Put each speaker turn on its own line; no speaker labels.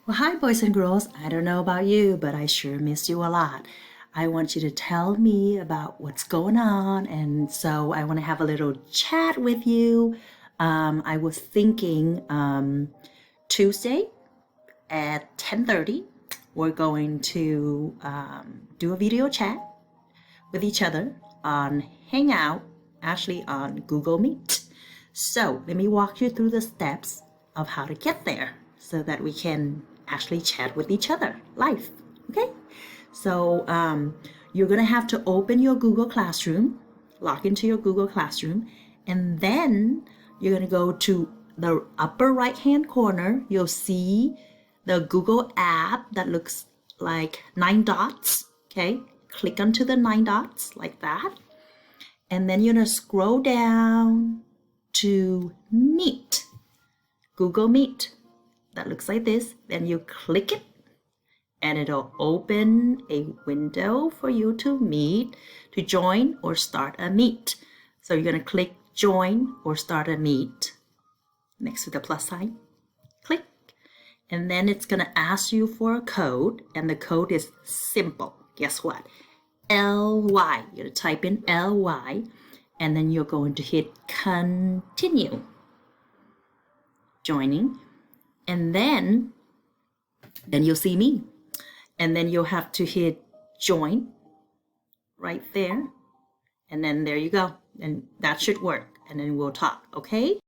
Well, hi, boys and girls. I don't know about you, but I sure miss you a lot. I want you to tell me about what's going on, and so I want to have a little chat with you. I was thinking Tuesday at 10:30, we're going to do a video chat with each other on Hangout, actually on Google Meet. So let me walk you through the steps of how to get there so that we can actually chat with each other live. Okay? So you're going to have to open your Google Classroom, log into your Google Classroom, and then you're going to go to the upper right hand corner. You'll see the Google app that looks like 9 dots. Okay? Click onto the 9 dots like that. And then you're going to scroll down to Meet, Google Meet. That looks like this. Then you click it and it'll open a window for you to meet, to join or start a meet. So you're going to click join or start a meet next to the plus sign. Click. And then it's going to ask you for a code, and the code is simple. Guess what? LY. You're going to type in LY, and then you're going to hit continue. Joining. And then you'll see me. And then you'll have to hit join right there. And then there you go. And that should work. And then we'll talk, okay?